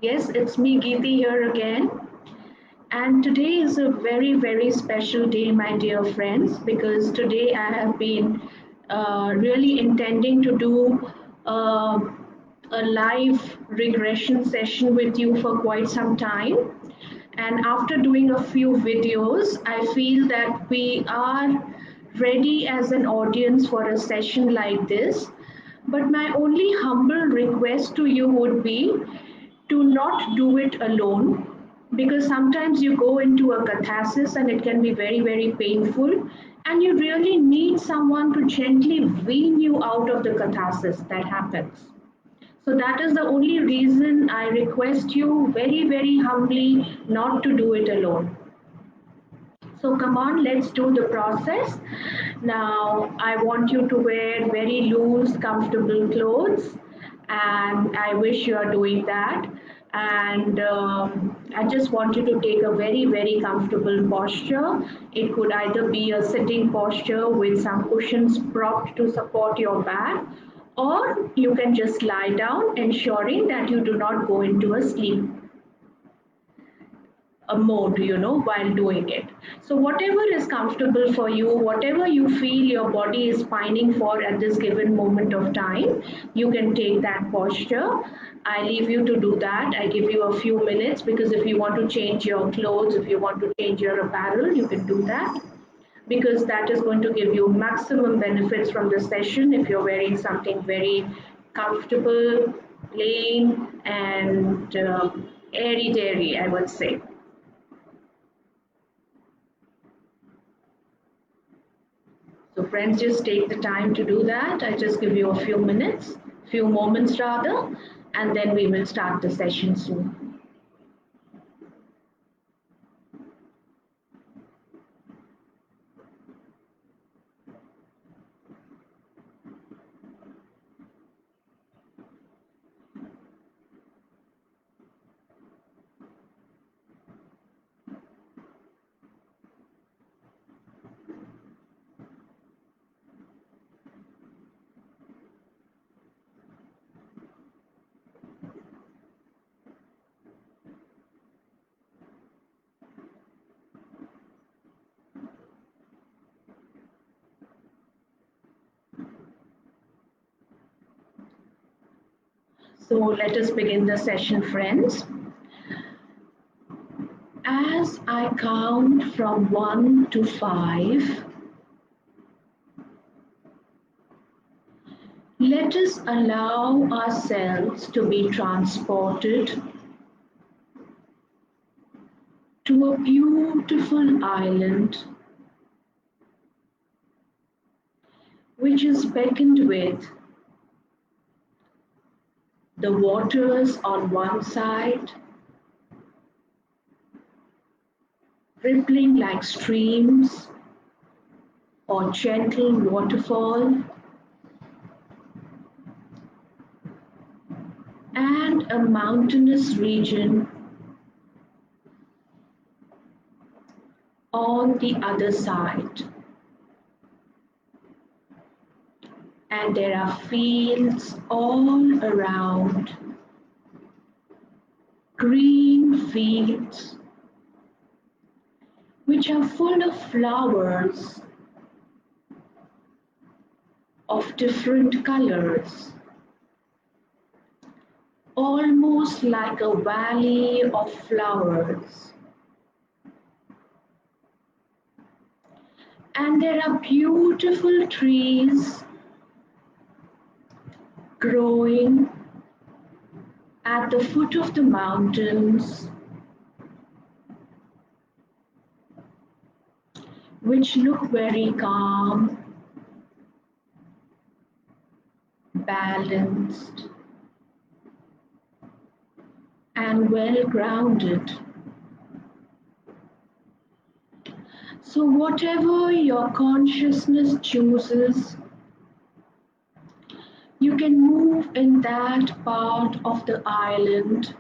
Yes, it's me, Geeti, here again. And today is a very, very special day, my dear friends, because today I have been really intending to do uh, a live regression session with you for quite some time. And after doing a few videos, I feel that we are ready as an audience for a session like this. But my only humble request to you would be to not do it alone, because sometimes you go into a catharsis and it can be very, very painful, and you really need someone to gently wean you out of the catharsis that happens. So that is the only reason I request you very, very humbly not to do it alone. So come on, let's do the process. Now I want you to wear very loose, comfortable clothes, and I wish you are doing that. And I just want you to take a very, very comfortable posture. It could either be a sitting posture with some cushions propped to support your back, or you can just lie down, ensuring that you do not go into a sleep a mode, while doing it. So whatever is comfortable for you, whatever you feel your body is pining for at this given moment of time, you can take that posture. I leave you to do that. I give you a few minutes, because if you want to change your clothes, if you want to change your apparel, you can do that, because that is going to give you maximum benefits from the session if you're wearing something very comfortable, plain, and airy dairy, I would say. So friends, just take the time to do that. I just give you a few minutes, few moments rather, and then we will start the session soon. So let us begin the session, friends. As I count from 1 to 5, let us allow ourselves to be transported to a beautiful island which is beckoned with the waters on one side, rippling like streams or gentle waterfall, and a mountainous region on the other side. And there are fields all around, green fields which are full of flowers of different colors, almost like a valley of flowers. And there are beautiful trees growing at the foot of the mountains, which look very calm, balanced, and well grounded. So, whatever your consciousness chooses, you can move in that part of the island,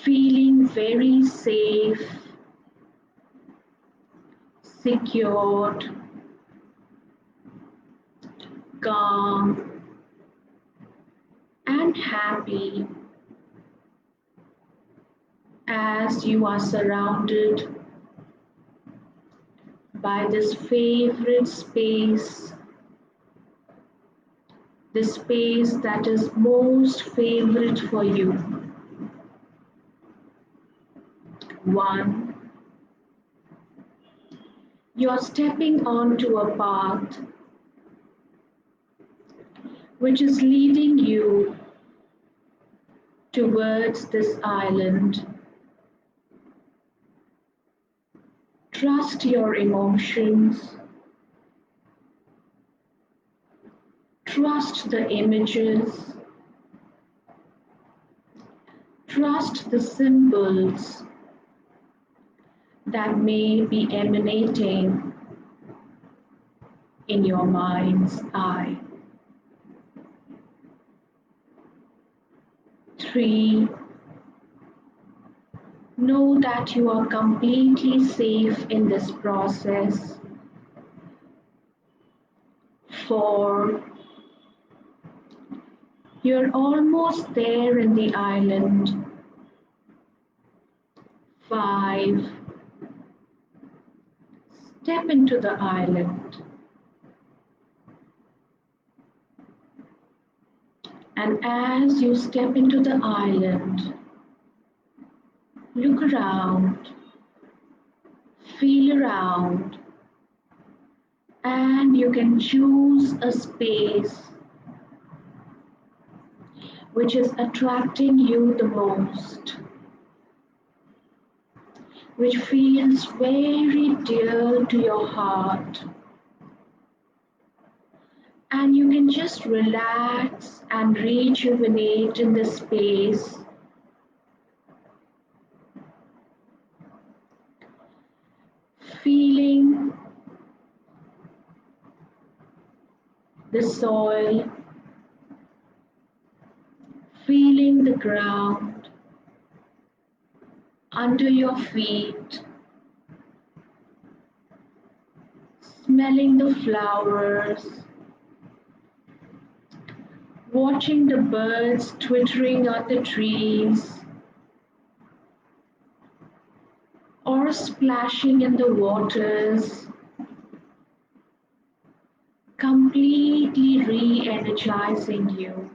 feeling very safe, secured, calm, and and happy as you are surrounded by this favorite space, the space that is most favorite for you. One, you're stepping onto a path which is leading you towards this island. Trust your emotions, trust the images, trust the symbols that may be emanating in your mind's eye. 3, know that you are completely safe in this process. 4, you're almost there in the island. 5, step into the island. And as you step into the island, look around, feel around, and you can choose a space which is attracting you the most, which feels very dear to your heart. And you can just relax and rejuvenate in the space. Feeling the soil, feeling the ground under your feet, smelling the flowers, watching the birds twittering on the trees, or splashing in the waters, completely re-energizing you.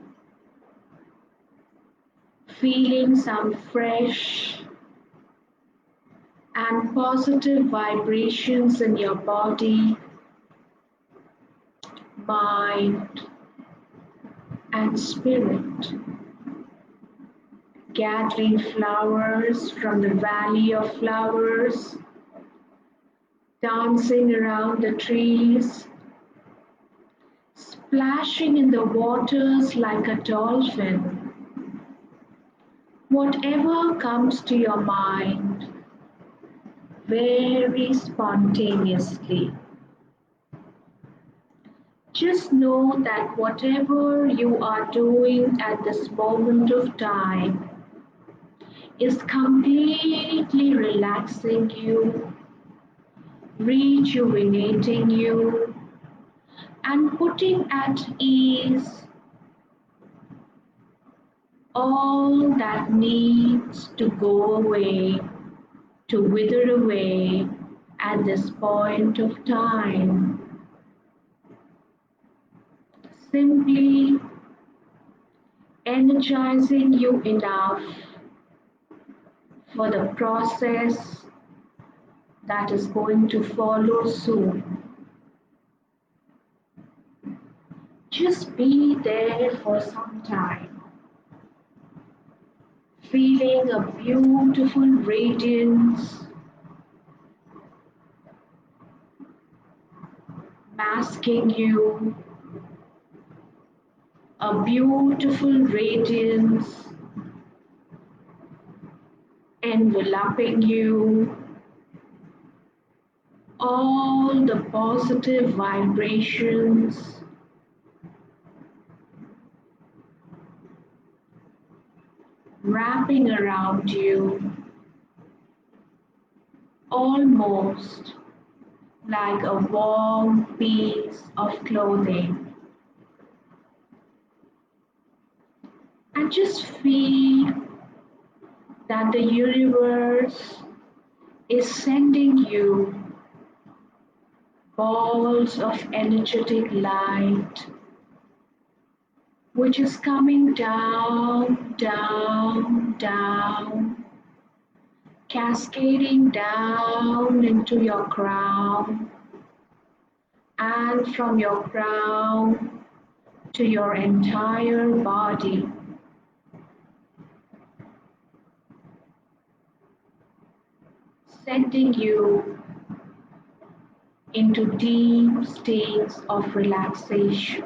Feeling some fresh and positive vibrations in your body, mind, and spirit. Gathering flowers from the valley of flowers, dancing around the trees, splashing in the waters like a dolphin. Whatever comes to your mind, very spontaneously. Just know that whatever you are doing at this moment of time is completely relaxing you, rejuvenating you, and putting at ease all that needs to go away, to wither away at this point of time. Simply energizing you enough for the process that is going to follow soon. Just be there for some time, feeling a beautiful radiance masking you, a beautiful radiance enveloping you, all the positive vibrations wrapping around you, almost like a warm piece of clothing. And just feel that the universe is sending you balls of energetic light, which is coming down, down, down, cascading down into your crown, and from your crown to your entire body, sending you into deep states of relaxation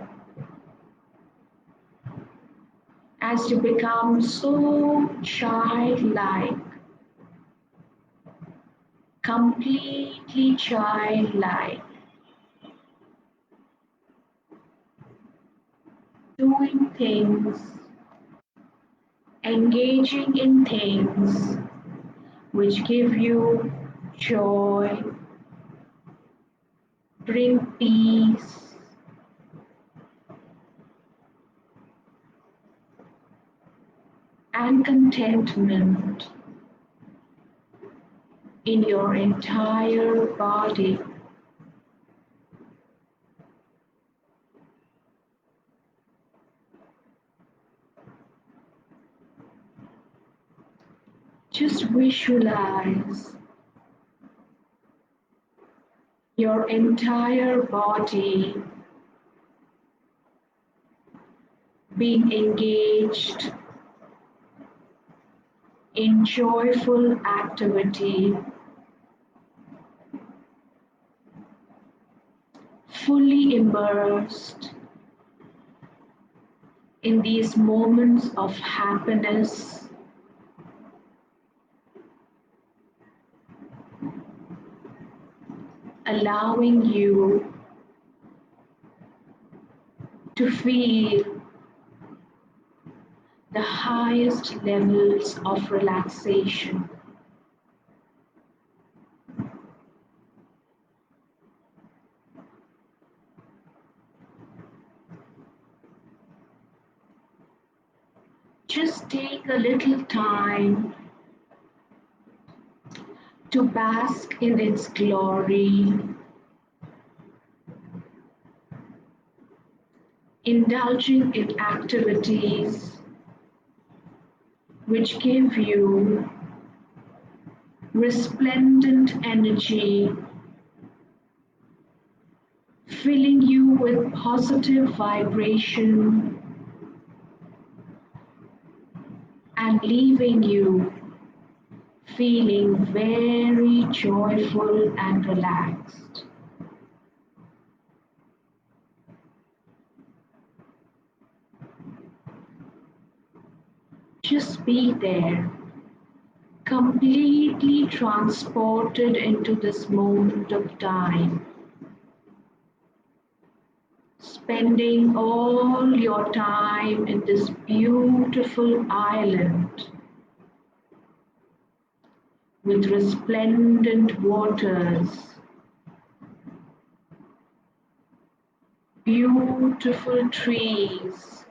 as you become so childlike, completely childlike, doing things, engaging in things which give you joy, bring peace, and contentment in your entire body. Just visualize your entire body being engaged in joyful activity, fully immersed in these moments of happiness, allowing you to feel the highest levels of relaxation. Just take a little time to bask in its glory, indulging in activities which give you resplendent energy, filling you with positive vibration and leaving you feeling very joyful and relaxed. Just be there, completely transported into this moment of time, spending all your time in this beautiful island with resplendent waters, beautiful trees,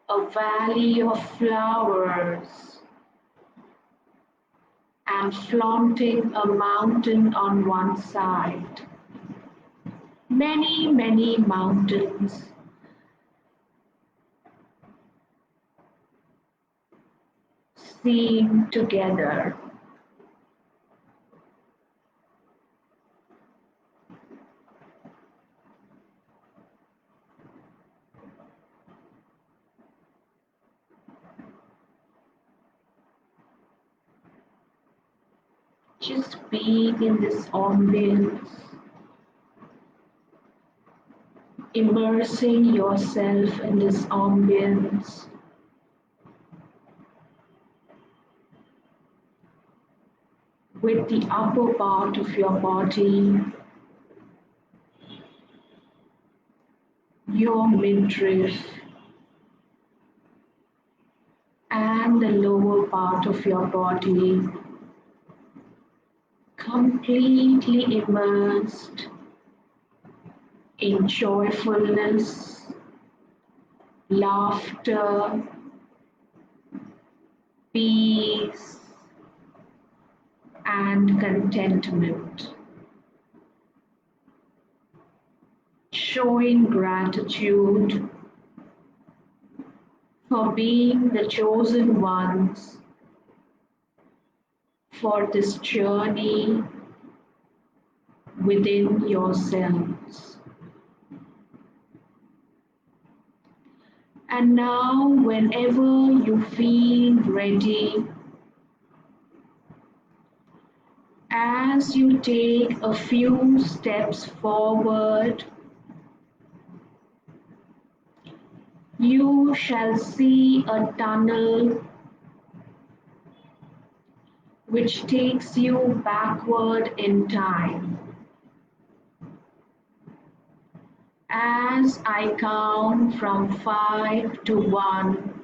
a valley of flowers, and flaunting a mountain on one side. Many, many mountains seen together. Just be in this ambience, immersing yourself in this ambience, with the upper part of your body, your midriff, and the lower part of your body completely immersed in joyfulness, laughter, peace, and contentment. Showing gratitude for being the chosen ones for this journey within yourselves. And now, whenever you feel ready, as you take a few steps forward, you shall see a tunnel which takes you backward in time. As I count from 5 to 1,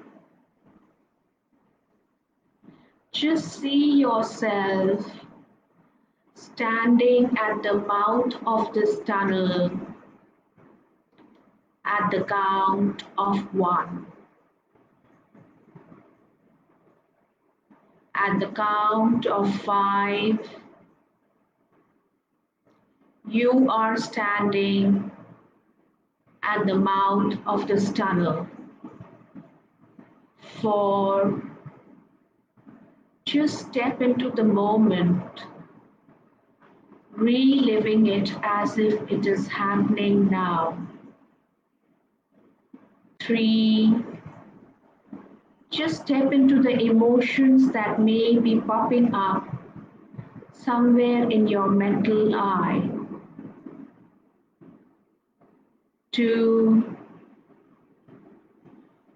just see yourself standing at the mouth of this tunnel at the count of 1. At the count of 5, you are standing at the mouth of this tunnel. 4, just step into the moment, reliving it as if it is happening now. 3, just step into the emotions that may be popping up somewhere in your mental eye. 2,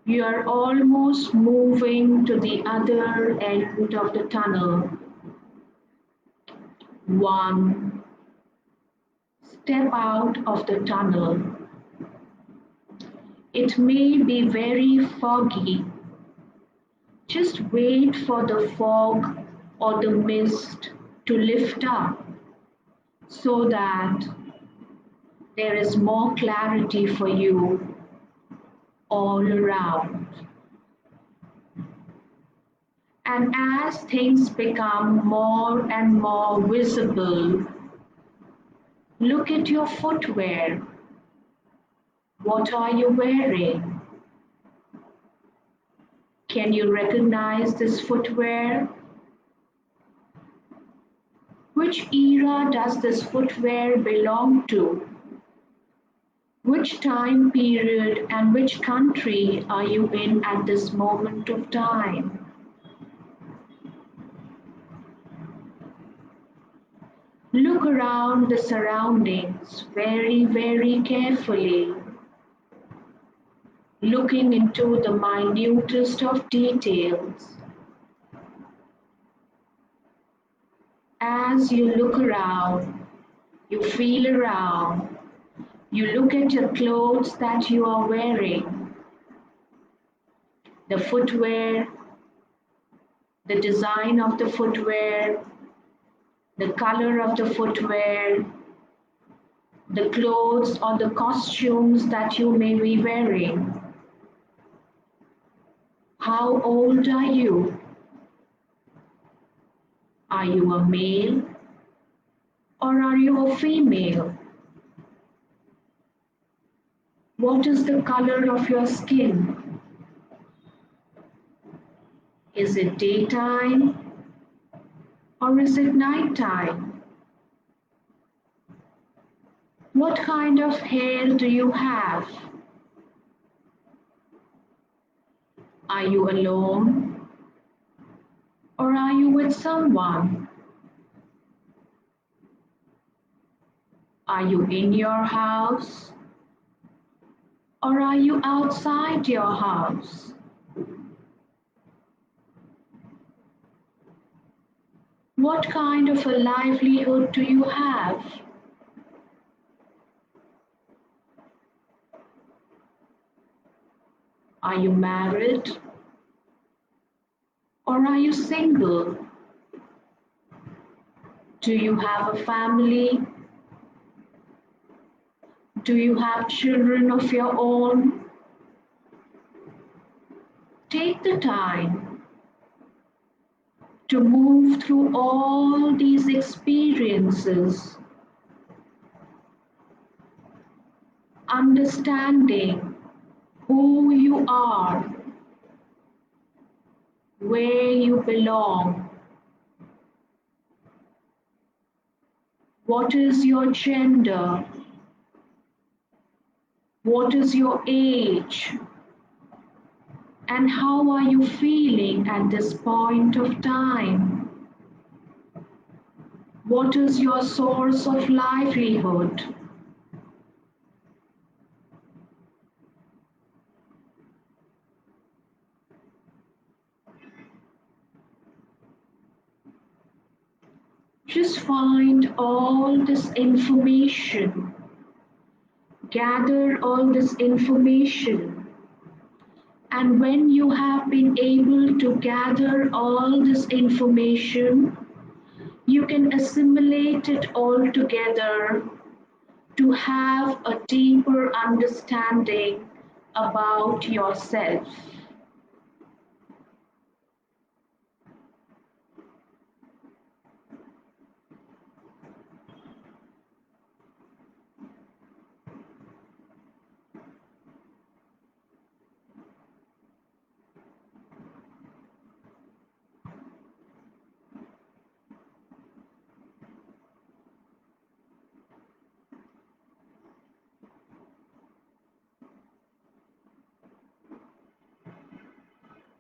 you are almost moving to the other end of the tunnel. 1, step out of the tunnel. It may be very foggy. Just wait for the fog or the mist to lift up so that there is more clarity for you all around. And as things become more and more visible, look at your footwear. What are you wearing? Can you recognize this footwear? Which era does this footwear belong to? Which time period and which country are you in at this moment of time? Look around the surroundings very, very carefully, looking into the minutest of details. As you look around, you feel around, you look at your clothes that you are wearing, the footwear, the design of the footwear, the color of the footwear, the clothes or the costumes that you may be wearing. How old are you? Are you a male or are you a female? What is the color of your skin? Is it daytime or is it nighttime? What kind of hair do you have? Are you alone or are you with someone? Are you in your house or are you outside your house? What kind of a livelihood do you have? Are you married or are you single? Do you have a family? Do you have children of your own? Take the time to move through all these experiences, understanding who you are, where you belong, what is your gender, what is your age, and how are you feeling at this point of time? What is your source of livelihood? Just find all this information, gather all this information, and when you have been able to gather all this information, you can assimilate it all together to have a deeper understanding about yourself.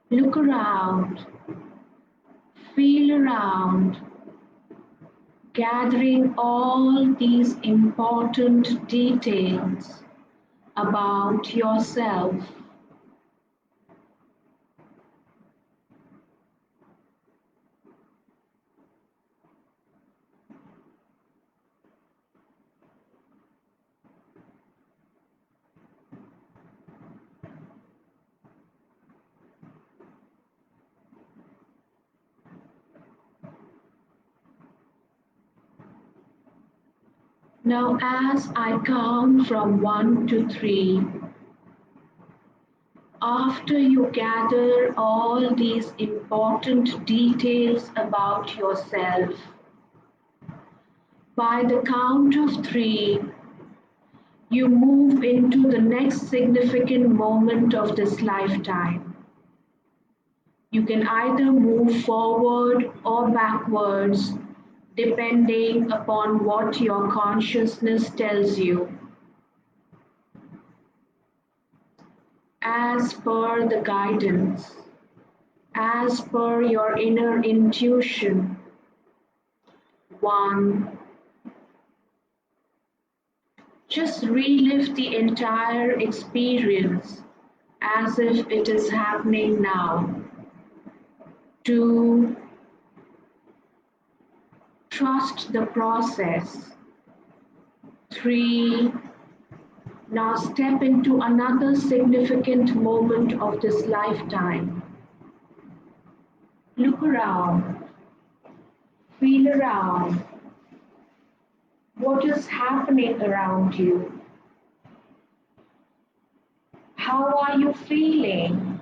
Look around, feel around, gathering all these important details about yourself. Now, as I count from 1 to 3, after you gather all these important details about yourself, by the count of 3, you move into the next significant moment of this lifetime. You can either move forward or backwards depending upon what your consciousness tells you. As per the guidance, as per your inner intuition. 1. Just relive the entire experience as if it is happening now. 2. Trust the process. 3. Now step into another significant moment of this lifetime. Look around, feel around. What is happening around you? How are you feeling?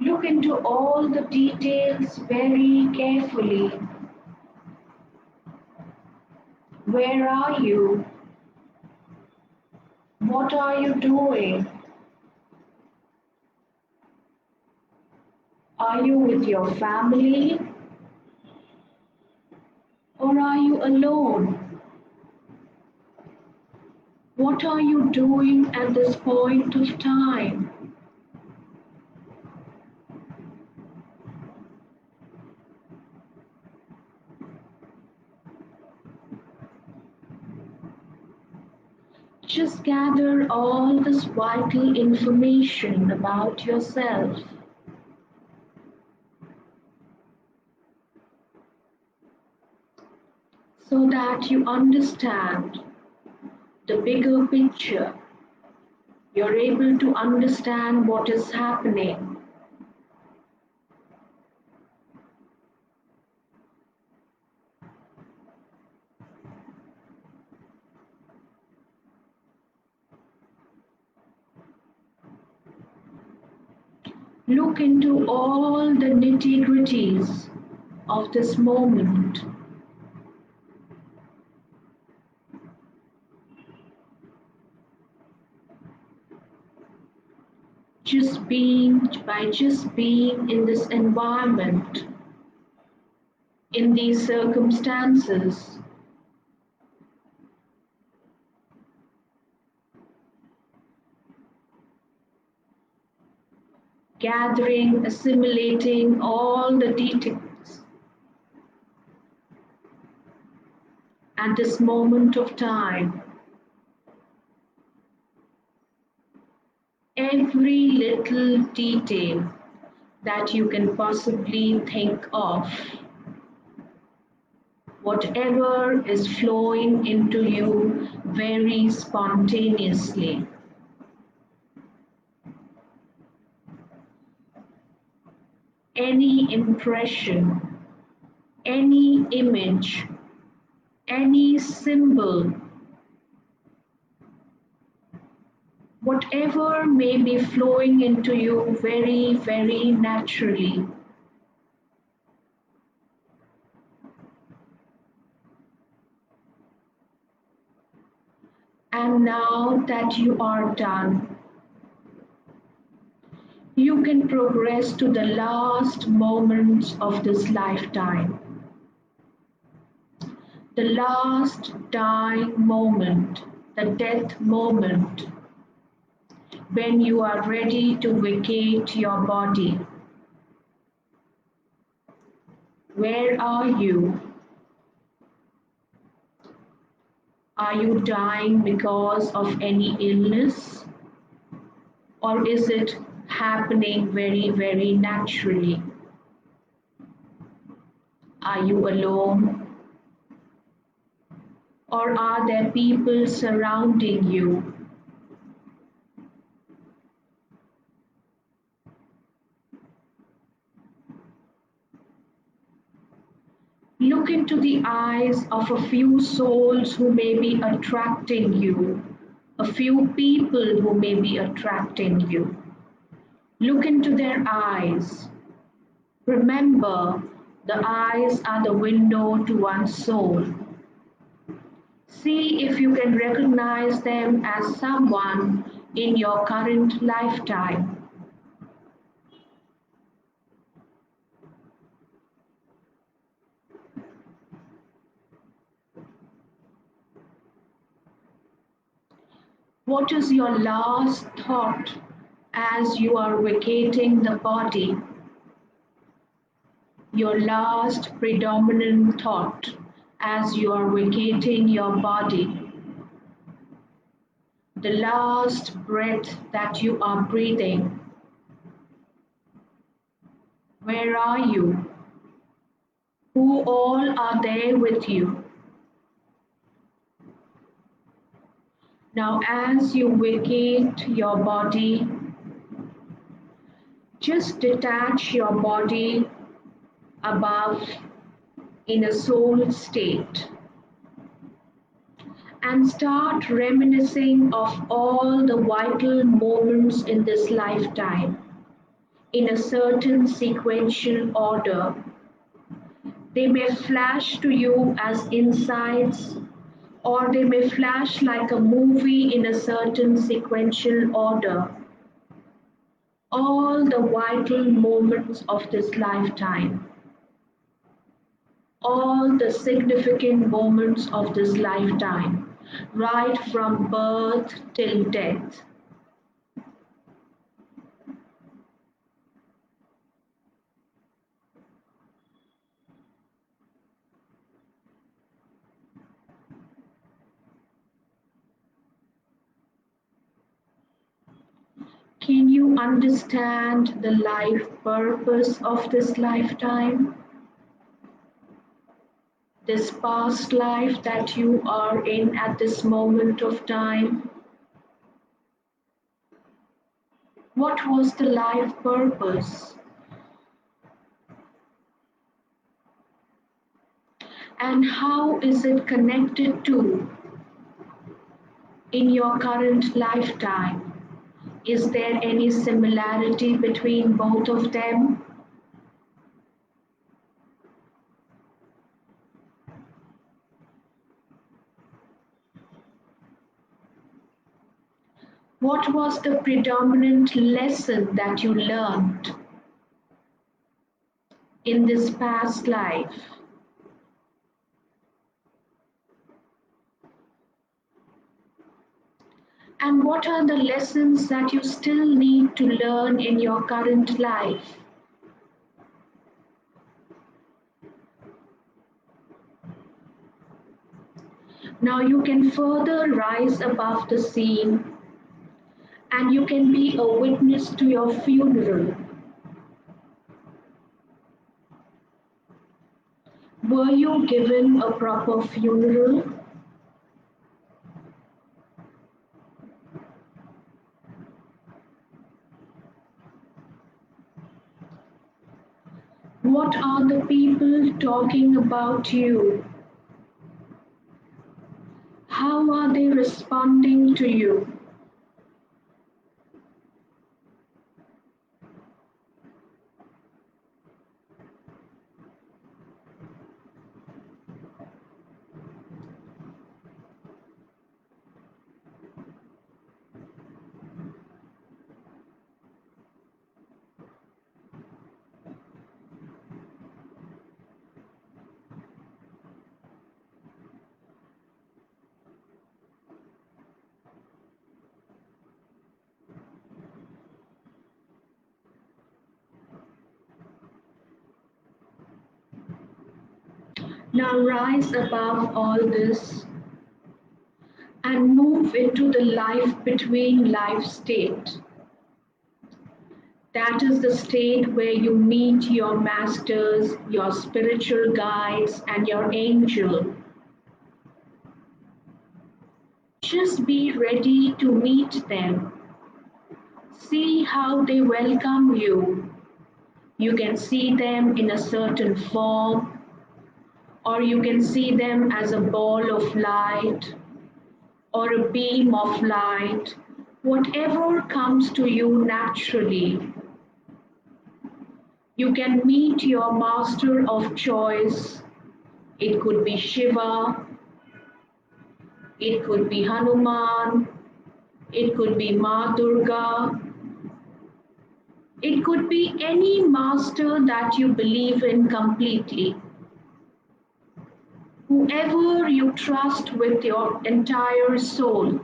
Look into all the details very carefully. Where are you? What are you doing? Are you with your family? Or are you alone? What are you doing at this point of time? Just gather all this vital information about yourself so that you understand the bigger picture. You're able to understand what is happening. Look into all the nitty gritties of this moment. Just being in this environment, in these circumstances, gathering, assimilating all the details at this moment of time, every little detail that you can possibly think of, whatever is flowing into you very spontaneously. Any impression, any image, any symbol, whatever may be flowing into you very, very naturally. And now that you are done, you can progress to the last moments of this lifetime. The last dying moment, the death moment, when you are ready to vacate your body. Where are you? Are you dying because of any illness? Or is it happening very, very naturally? Are you alone? Or are there people surrounding you? Look into the eyes of a few souls who may be attracting you, a few people who may be attracting you. Look into their eyes. Remember, the eyes are the window to one's soul. See if you can recognize them as someone in your current lifetime. What is your last thought as you are vacating the body? Your last predominant thought as you are vacating your body. The last breath that you are breathing. Where are you? Who all are there with you? Now, as you vacate your body, just detach your body above in a soul state and start reminiscing of all the vital moments in this lifetime in a certain sequential order. They may flash to you as insights, or they may flash like a movie in a certain sequential order. All the vital moments of this lifetime, all the significant moments of this lifetime, right from birth till death. Can you understand the life purpose of this lifetime? This past life that you are in at this moment of time? What was the life purpose? And how is it connected to in your current lifetime? Is there any similarity between both of them? What was the predominant lesson that you learned in this past life? And what are the lessons that you still need to learn in your current life? Now you can further rise above the scene and you can be a witness to your funeral. Were you given a proper funeral? What are the people talking about you? How are they responding to you? Now rise above all this and move into the life between life state. That is the state where you meet your masters, your spiritual guides, and your angel. Just be ready to meet them. See how they welcome you. You can see them in a certain form, or you can see them as a ball of light or a beam of light, whatever comes to you naturally. You can meet your master of choice. It could be Shiva, it could be Hanuman, it could be Ma Durga, it could be any master that you believe in completely. Whoever you trust with your entire soul.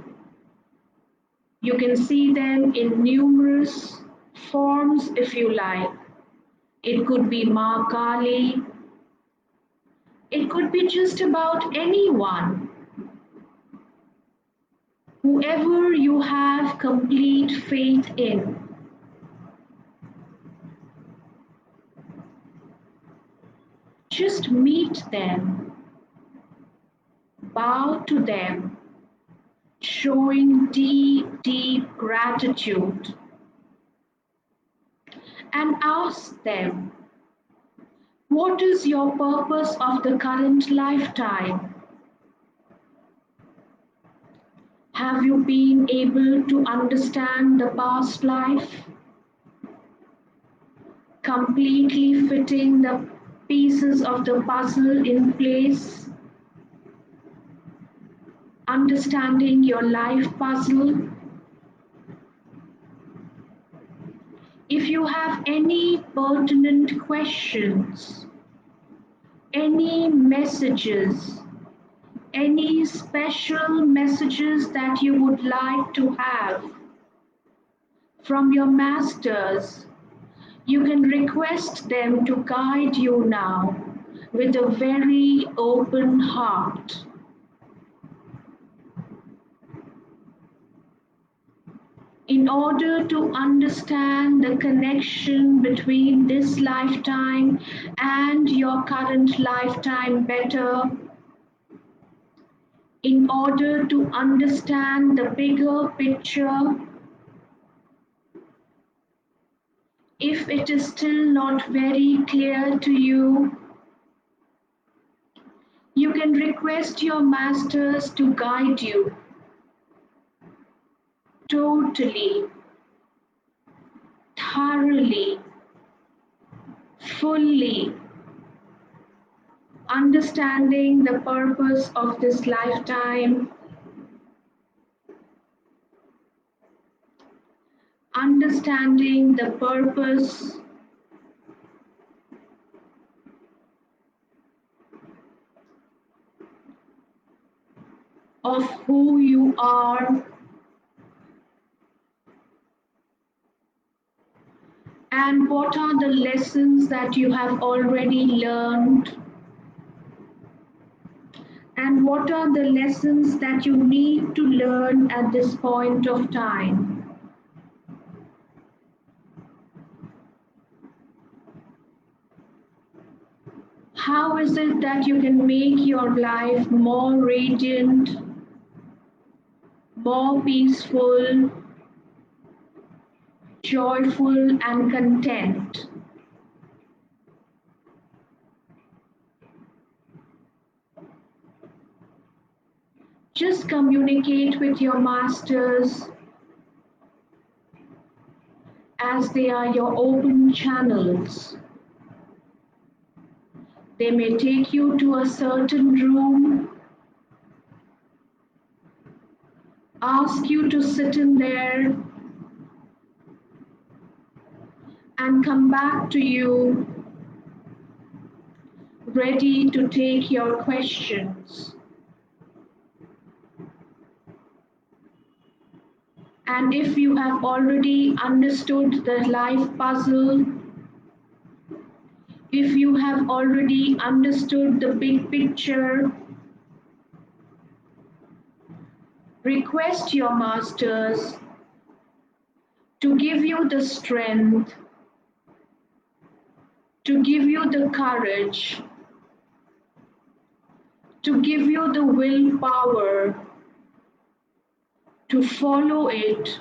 You can see them in numerous forms if you like. It could be Ma Kali, it could be just about anyone. Whoever you have complete faith in. Just meet them, bow to them, showing deep, deep gratitude, and ask them, what is your purpose of the current lifetime? Have you been able to understand the past life? Completely fitting the pieces of the puzzle in place? Understanding your life puzzle? If you have any pertinent questions, any messages, any special messages that you would like to have from your masters, you can request them to guide you now with a very open heart. In order to understand the connection between this lifetime and your current lifetime better, in order to understand the bigger picture, if it is still not very clear to you, you can request your masters to guide you totally thoroughly, fully, understanding the purpose of this lifetime, understanding the purpose of who you are and what are the lessons that you have already learned and what are the lessons that you need to learn at this point of time. How is it that you can make your life more radiant, more peaceful, joyful, and content? Just communicate with your masters as they are your open channels. They may take you to a certain room, ask you to sit in there, and come back to you ready to take your questions. And if you have already understood the life puzzle, if you have already understood the big picture, request your masters to give you the strength, to give you the courage, to give you the willpower to follow it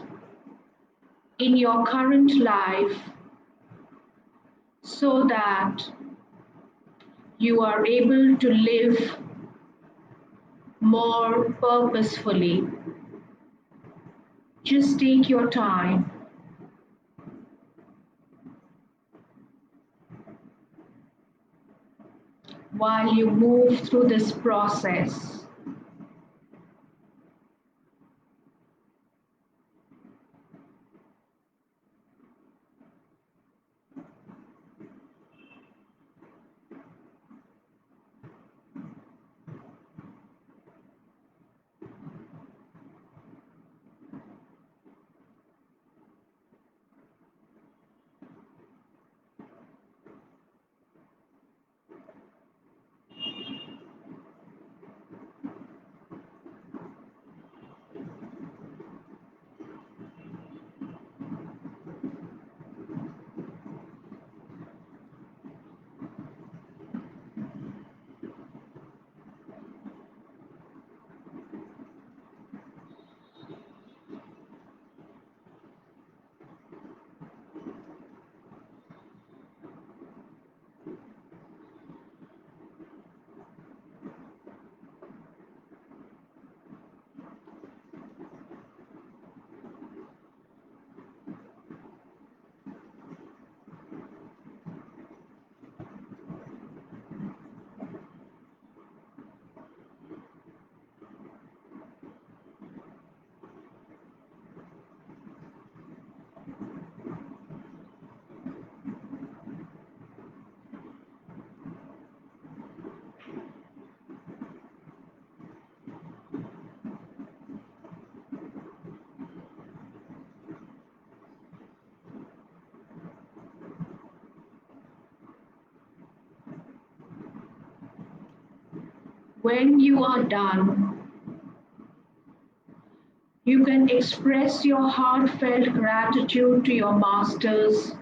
in your current life so that you are able to live more purposefully. Just take your time while you move through this process. When you are done, you can express your heartfelt gratitude to your masters,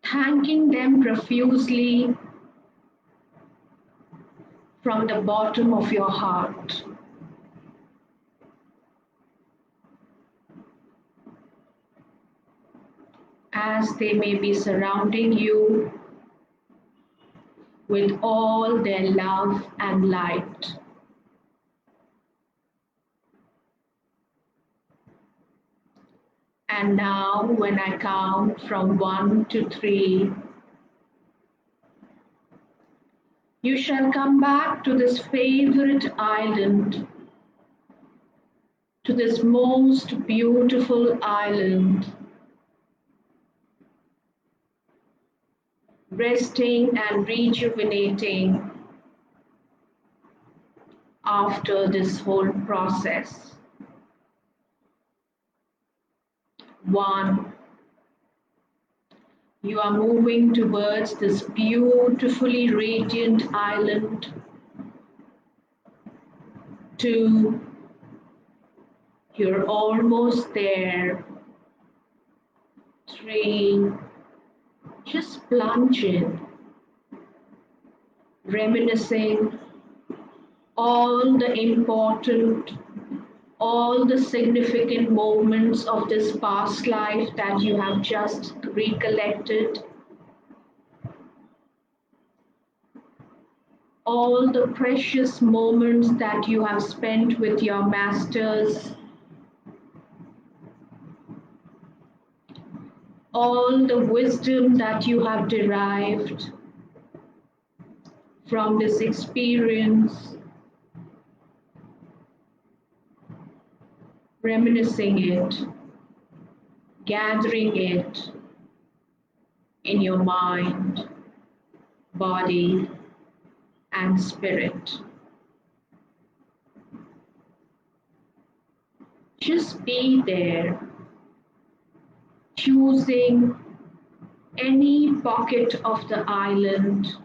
thanking them profusely from the bottom of your heart. As they may be surrounding you with all their love and light. And now, when I count from 1 to 3, you shall come back to this favorite island, to this most beautiful island, resting and rejuvenating after this whole process. 1, you are moving towards this beautifully radiant island. 2, you're almost there. 3, just plunge in, reminiscing all the important, all the significant moments of this past life that you have just recollected, all the precious moments that you have spent with your masters, all the wisdom that you have derived from this experience, reminiscing it, gathering it in your mind, body, and spirit. Just be there, choosing any pocket of the island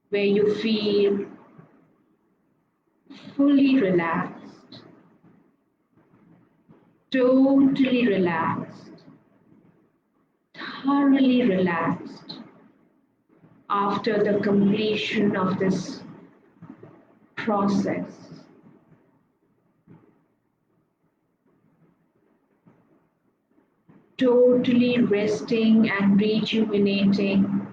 where you feel fully relaxed, totally relaxed, thoroughly relaxed after the completion of this process. Totally resting and rejuvenating,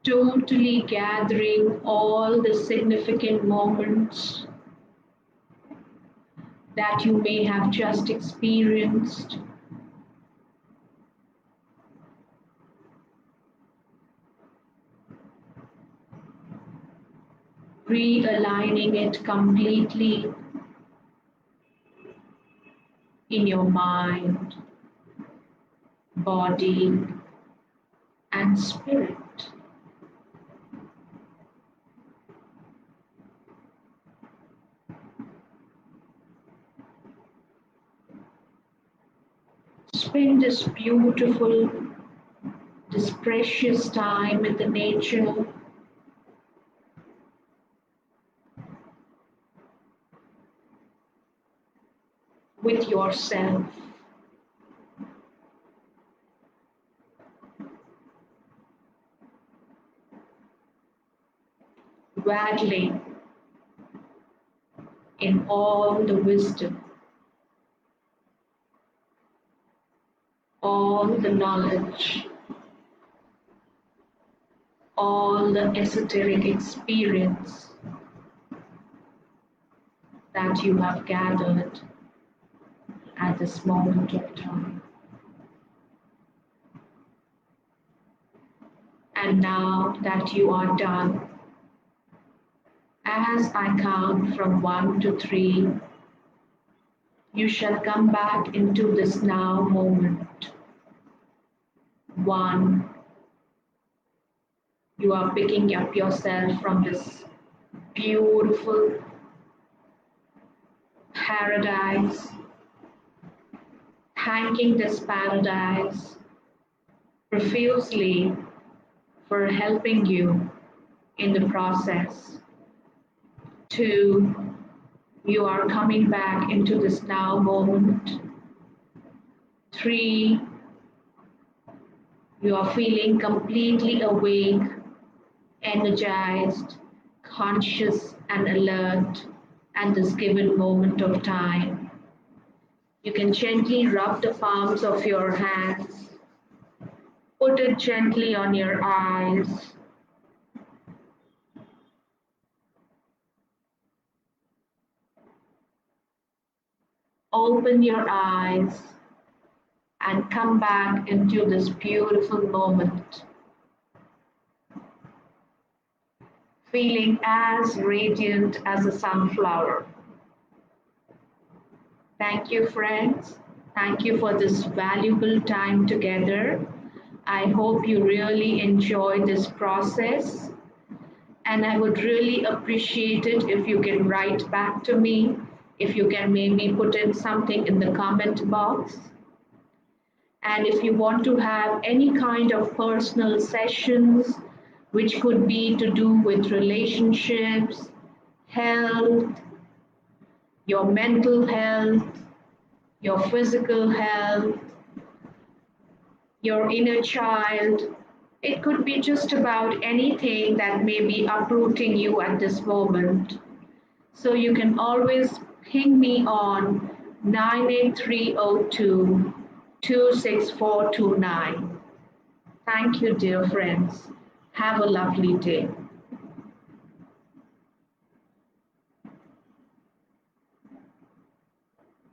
totally gathering all the significant moments that you may have just experienced. Realigning it completely in your mind, body, and spirit. Spend this beautiful, this precious time in the nature, with yourself. Waddling in all the wisdom, all the knowledge, all the esoteric experience that you have gathered at this moment of time. And now that you are done, as I count from 1 to 3, you shall come back into this now moment. 1, you are picking up yourself from this beautiful paradise, thanking this paradise profusely for helping you in the process. 2, you are coming back into this now moment. 3, you are feeling completely awake, energized, conscious, and alert at this given moment of time. You can gently rub the palms of your hands, put it gently on your eyes, open your eyes and come back into this beautiful moment, feeling as radiant as a sunflower. Thank you, friends. Thank you for this valuable time together. I hope you really enjoy this process, and I would really appreciate it if you can write back to me, if you can maybe put in something in the comment box. And if you want to have any kind of personal sessions, which could be to do with relationships, health, your mental health, your physical health, your inner child, it could be just about anything that may be uprooting you at this moment. So you can always ping me on 98302 26429. Thank you, dear friends. Have a lovely day.